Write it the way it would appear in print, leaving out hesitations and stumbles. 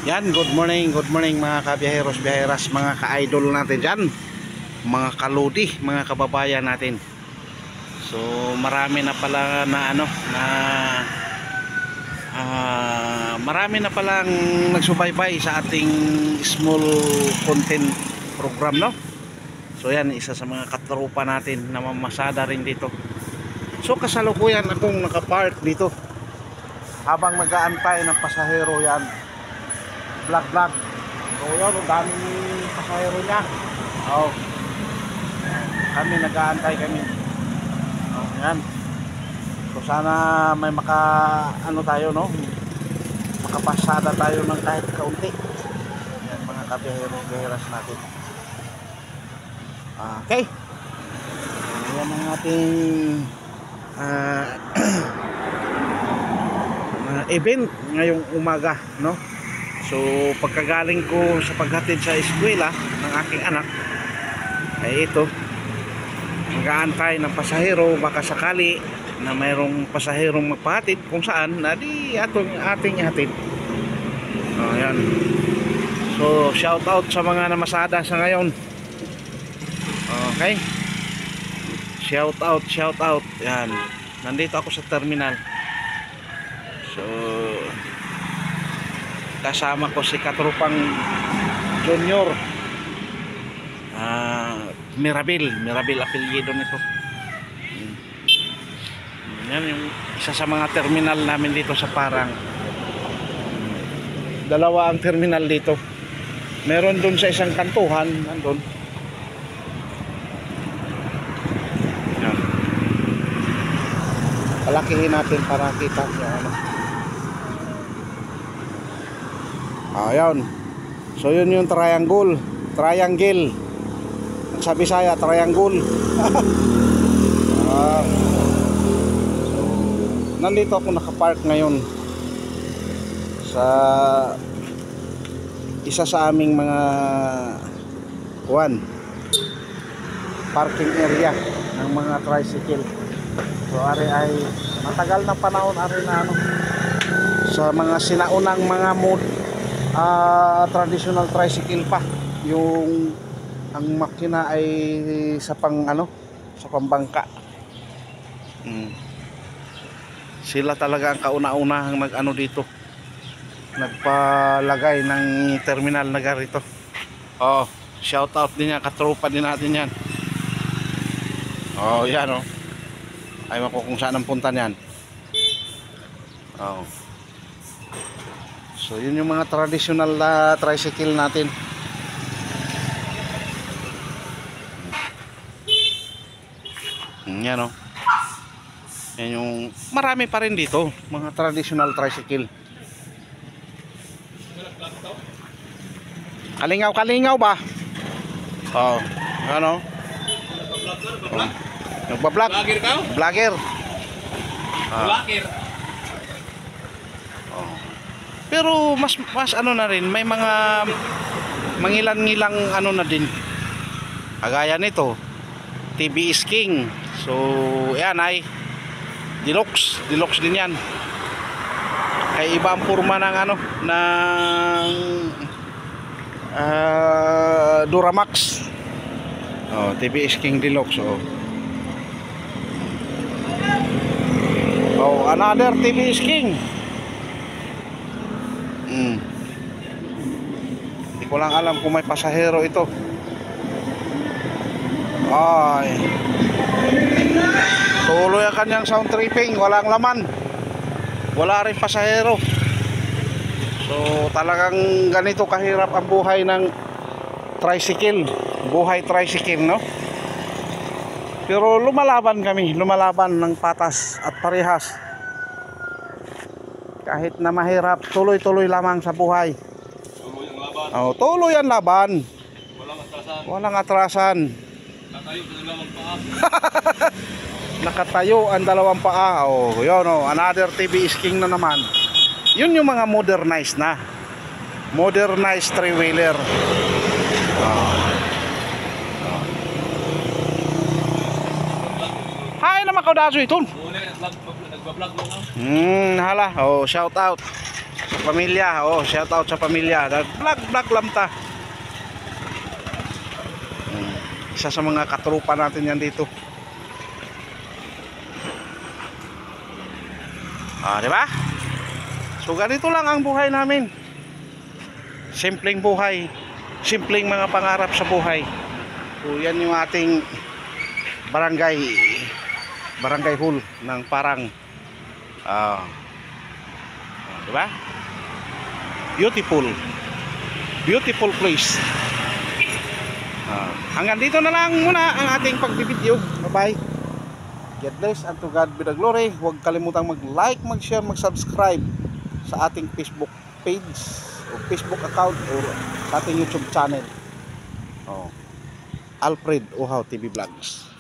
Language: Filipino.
Yan, good morning mga kabiyaheros, biyaheras, mga ka-idol natin dyan, mga kaludi, mga kababayan natin. So marami na pala na marami na palang nagsubaybay sa ating small content program, no? So yan, isa sa mga katropa natin na mamasada rin dito. So kasalukuyan akong nakapark dito habang nag-aantay ng pasahero. Yan, vlog. So yun, ang daming pasahero niya. Oh, kami nag-aantay kami. Oh, yan. So sana may tayo, no? Makapasada tayo ng kahit kaunti. Yan, mga kabiyaheras natin. Okay. Yan ang ating event ngayong umaga, no? So pagkagaling ko sa paghatid sa eskwela ng aking anak ay ito, mag-aantay ng pasahero, baka sakali na mayroong pasaherong magpahatid kung saan na di ating ihatid. Ayan. So shout out sa mga namasada sa ngayon. Okay, shout out. Yan, nandito ako sa terminal. So kasama ko si katrupang Junior, Mirabil apelyido nito. Yan yung isa sa mga terminal namin dito sa Parang. Dalawa ang terminal dito. Meron dun sa isang kantuhan, nandun. Yan. Palakihin natin para kita yung ano. Ayan. So yun yung triangle. Sa Bisaya, triangle. So, nandito ako nakapark ngayon sa isa sa aming mga parking area ng mga tricycle. So ari ay matagal na panahon ari na sa mga sinaunang mga traditional tricycle pa, yung ang makina ay sa pambangka. Sila talaga ang kauna-unahang dito, nagpalagay ng terminal na ganito. Shout out din yan, katropa din natin yan. Yan ayaw ko kung saan ang punta niyan. So yun yung mga traditional tricycle natin. Yan yan yung marami pa rin dito, mga traditional tricycle. Kalingaw ba? Nagbablog. Vlogger. Pero mas na rin, may mga mangilan-ngilang na din. Kagaya nito, TBS King. So yan ay deluxe din yan. Kaya iba ang forma ng Duramax. TBS King Deluxe. Another TBS King. Hindi ko lang alam kung may pasahero ito. Tuloy ang kanyang sound tripping, walang laman, wala rin pasahero. So talagang ganito kahirap ang buhay ng tricycle, no? Pero lumalaban ng patas at parehas. Kahit na mahirap, tuloy lamang sa buhay. Tuloy ang laban. Walang atrasan. Nakatayo ang dalawang paa. Yun, another TBS King na naman. Yun yung mga modernized three-wheeler. Hi naman kaudaso ito. Nagbablog mo. Hala, shout out. Sa pamilya, oh, shout out sa pamilya. Vlog lang ta. Isa sa mga katrupa natin yan dito. Ah, di ba? So ganito lang ang buhay namin. Simpleng buhay. Simpleng mga pangarap sa buhay. So yan yung ating barangay hall ng Parang. Di ba? Beautiful place. Hanggang dito na lang muna ang ating pagbibideo. Bye bye. God bless and to God be the glory. Huwag kalimutang mag-like, mag-share, mag-subscribe sa ating Facebook page o Facebook account o sa ating YouTube channel. Alfred Uhaw TV Vlogs.